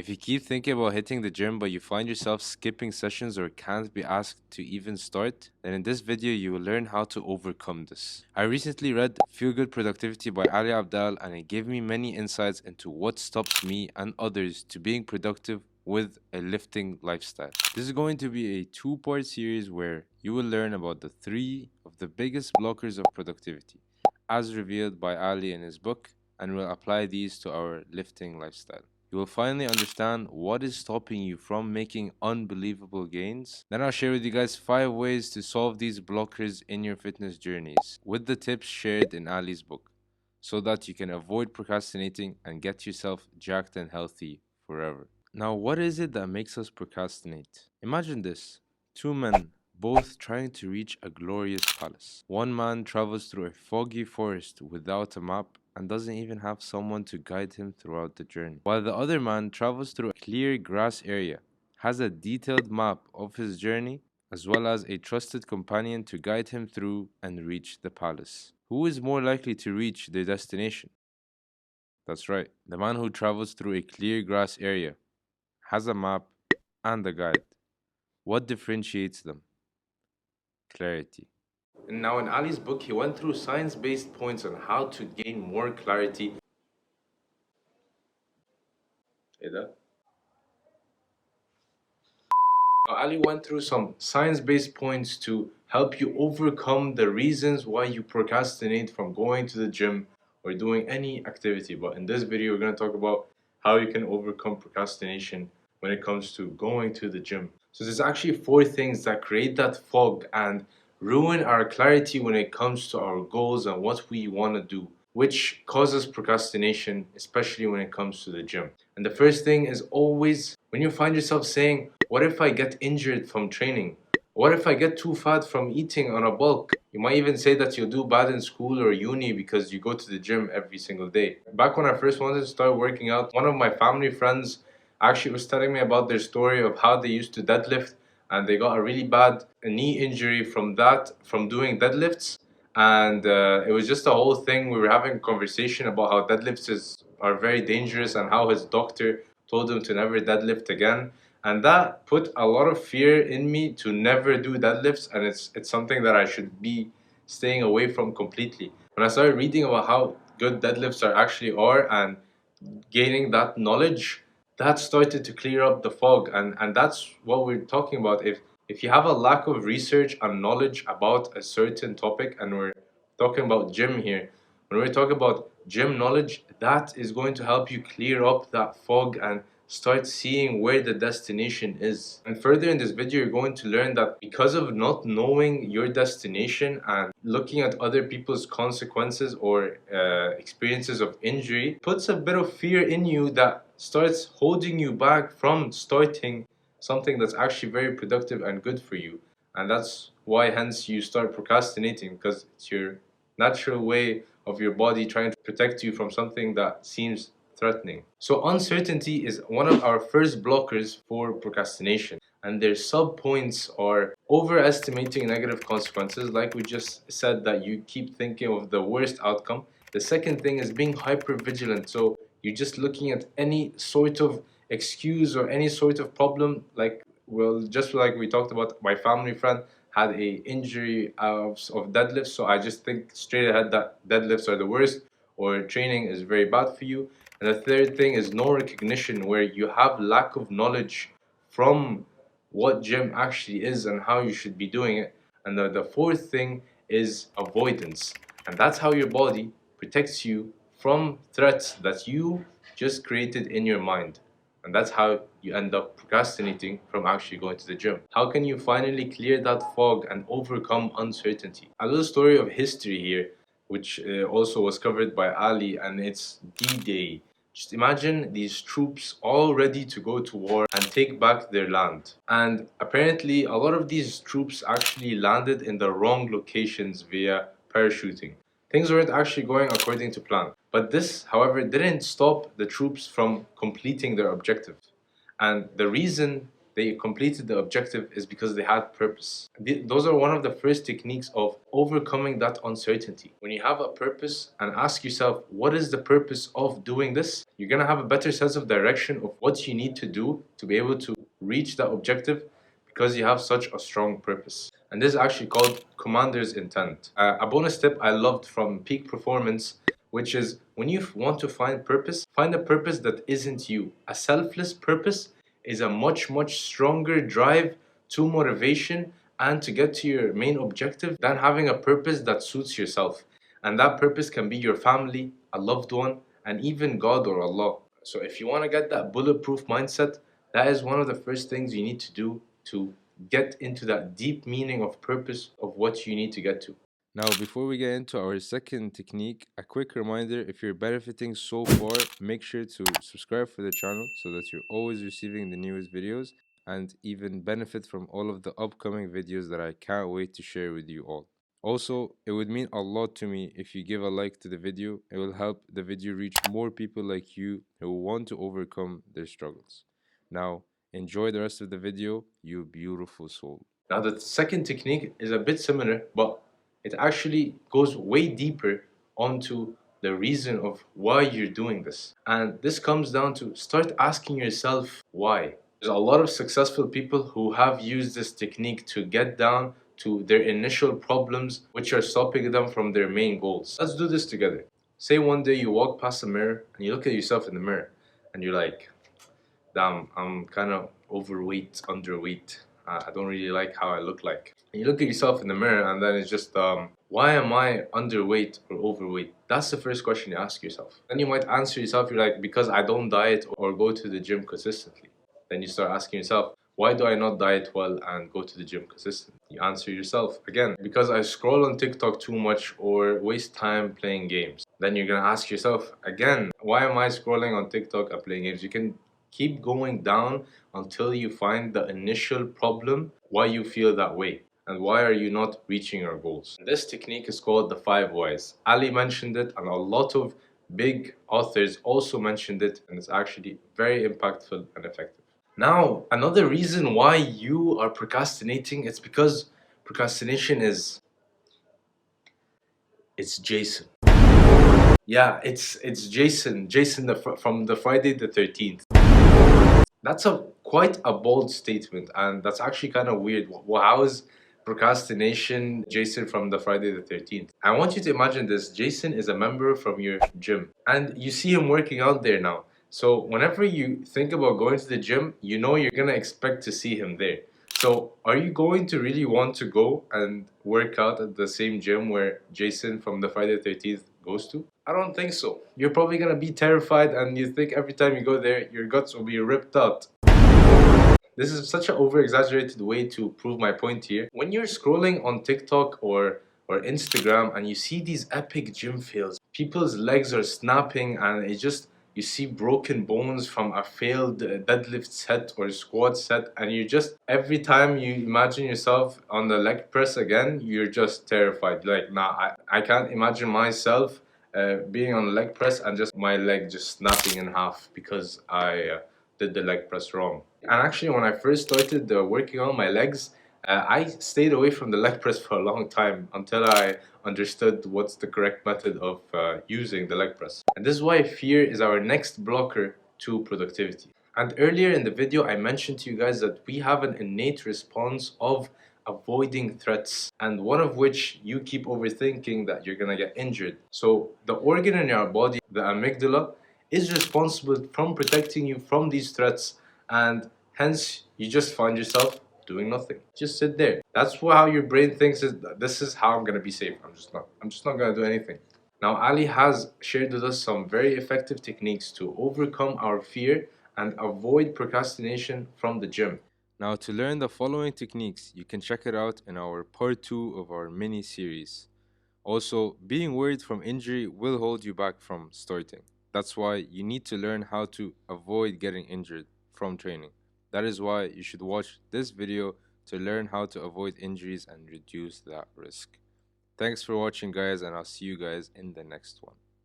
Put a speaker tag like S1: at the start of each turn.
S1: If you keep thinking about hitting the gym but you find yourself skipping sessions or can't be asked to even start, then in this video you will learn how to overcome this. I recently read Feel Good Productivity by Ali Abdaal, and it gave me many insights into what stops me and others to being productive with a lifting lifestyle. This is going to be a two-part series where you will learn about the three of the biggest blockers of productivity, as revealed by Ali in his book, and we'll apply these to our lifting lifestyle. You will finally understand what is stopping you from making unbelievable gains. Then I'll share with you guys 5 ways to solve these blockers in your fitness journeys with the tips shared in Ali's book, so that you can avoid procrastinating and get yourself jacked and healthy forever. Now, what is it that makes us procrastinate? Imagine this: two men, both trying to reach a glorious palace. One man travels through a foggy forest without a map and doesn't even have someone to guide him throughout the journey, while the other man travels through a clear grass area, has a detailed map of his journey, as well as a trusted companion to guide him through and reach the palace. Who is more likely to reach their destination? That's right, the man who travels through a clear grass area, has a map, and a guide. What differentiates them? Clarity. And now, in Ali's book, he went through science based points on how to gain more clarity. Ida? Now, Ali went through some science based points to help you overcome the reasons why you procrastinate from going to the gym or doing any activity. But in this video, we're going to talk about how you can overcome procrastination when it comes to going to the gym. So, there's actually 4 things that create that fog and ruin our clarity when it comes to our goals and what we want to do, which causes procrastination, especially when it comes to the gym. And the first thing is always when you find yourself saying, what if I get injured from training? What if I get too fat from eating on a bulk? You might even say that you'll do bad in school or uni because you go to the gym every single day. Back when I first wanted to start working out, one of my family friends actually was telling me about their story of how they used to deadlift and they got a really bad knee injury from that, from doing deadlifts. And it was just a whole thing. We were having a conversation about how are very dangerous and how his doctor told him to never deadlift again. And that put a lot of fear in me to never do deadlifts, and it's something that I should be staying away from completely. When I started reading about how good deadlifts are and gaining that knowledge, that started to clear up the fog, and that's what we're talking about. If you have a lack of research and knowledge about a certain topic, and we're talking about gym here, when we're talking about gym knowledge, that is going to help you clear up that fog and start seeing where the destination is. And further in this video, you're going to learn that because of not knowing your destination and looking at other people's consequences or experiences of injury, puts a bit of fear in you that starts holding you back from starting something that's actually very productive and good for you. And that's why hence you start procrastinating, because it's your natural way of your body trying to protect you from something that seems threatening. So uncertainty is one of our first blockers for procrastination, and their sub points are overestimating negative consequences, like we just said, that you keep thinking of the worst outcome. The second thing is being hyper vigilant, so you're just looking at any sort of excuse or any sort of problem, like, well, just like we talked about, my family friend had a injury of deadlifts, so I just think straight ahead that deadlifts are the worst or training is very bad for you. And the third thing is no recognition, where you have lack of knowledge from what gym actually is and how you should be doing it. And the fourth thing is avoidance, and that's how your body protects you from threats that you just created in your mind. And that's how you end up procrastinating from actually going to the gym. How can you finally clear that fog and overcome uncertainty? A little story of history here, which also was covered by Ali, and it's D-Day. Just imagine these troops all ready to go to war and take back their land. And apparently, a lot of these troops actually landed in the wrong locations via parachuting. Things weren't actually going according to plan. But this, however, didn't stop the troops from completing their objective. And the reason they completed the objective is because they had purpose. Those are one of the first techniques of overcoming that uncertainty. When you have a purpose and ask yourself, what is the purpose of doing this? You're gonna have a better sense of direction of what you need to do to be able to reach that objective because you have such a strong purpose. And this is actually called commander's intent. A bonus tip I loved from Peak Performance, which is when you want to find a purpose that isn't you. A selfless purpose is a much stronger drive to motivation and to get to your main objective than having a purpose that suits yourself. And that purpose can be your family, a loved one, and even God or Allah. So if you want to get that bulletproof mindset, that is one of the first things you need to do to get into that deep meaning of purpose of what you need to get to.
S2: Now, before we get into our second technique, a quick reminder, if you're benefiting so far, make sure to subscribe for the channel so that you're always receiving the newest videos and even benefit from all of the upcoming videos that I can't wait to share with you all. Also, it would mean a lot to me if you give a like to the video. It will help the video reach more people like you who want to overcome their struggles. Now, enjoy the rest of the video, you beautiful soul.
S1: Now, the second technique is a bit similar, but it actually goes way deeper onto the reason of why you're doing this. And this comes down to start asking yourself why. There's a lot of successful people who have used this technique to get down to their initial problems, which are stopping them from their main goals. Let's do this together. Say one day you walk past a mirror and you look at yourself in the mirror and you're like, damn, I'm kind of overweight, underweight. I don't really like how I look like. And you look at yourself in the mirror and then it's just, why am I underweight or overweight? That's the first question you ask yourself. Then you might answer yourself, you're like, because I don't diet or go to the gym consistently. Then you start asking yourself, why do I not diet well and go to the gym consistently? You answer yourself again, because I scroll on TikTok too much or waste time playing games. Then you're gonna ask yourself again, why am I scrolling on TikTok and playing games? You can keep going down until you find the initial problem, why you feel that way. And why are you not reaching your goals? This technique is called the 5 whys. Ali mentioned it, and a lot of big authors also mentioned it, and it's actually very impactful and effective. Now, another reason why you are procrastinating is because procrastination is it's Jason. Yeah, it's Jason. From the Friday the 13th. That's a quite a bold statement, and that's actually kind of weird. How is procrastination Jason from the Friday the 13th? I want you to imagine this. Jason is a member from your gym, and you see him working out there now. So whenever you think about going to the gym, you know you're gonna expect to see him there. So are you going to really want to go and work out at the same gym where Jason from the Friday the 13th goes to? I don't think so. You're probably gonna be terrified and you think every time you go there, your guts will be ripped out. This is such an over-exaggerated way to prove my point here. When you're scrolling on TikTok or Instagram and you see these epic gym fails, people's legs are snapping and it just you see broken bones from a failed deadlift set or squat set, and you just every time you imagine yourself on the leg press again, you're just terrified. Like, nah, I can't imagine myself being on the leg press and just my leg just snapping in half because I did the leg press wrong. And actually, when I first started working on my legs, I stayed away from the leg press for a long time until I understood what's the correct method of using the leg press. And this is why fear is our next blocker to productivity. And earlier in the video, I mentioned to you guys that we have an innate response of avoiding threats, and one of which you keep overthinking that you're gonna get injured. So the organ in your body, the amygdala, is responsible from protecting you from these threats, and hence you just find yourself doing nothing. Just sit there. That's how your brain thinks is this is how I'm gonna be safe. I'm just not gonna do anything. Now Ali has shared with us some very effective techniques to overcome our fear and avoid procrastination from the gym.
S2: Now, to learn the following techniques, you can check it out in our part 2 of our mini series. Also, being worried from injury will hold you back from starting. That's why you need to learn how to avoid getting injured from training. That is why you should watch this video to learn how to avoid injuries and reduce that risk. Thanks for watching, guys, and I'll see you guys in the next one.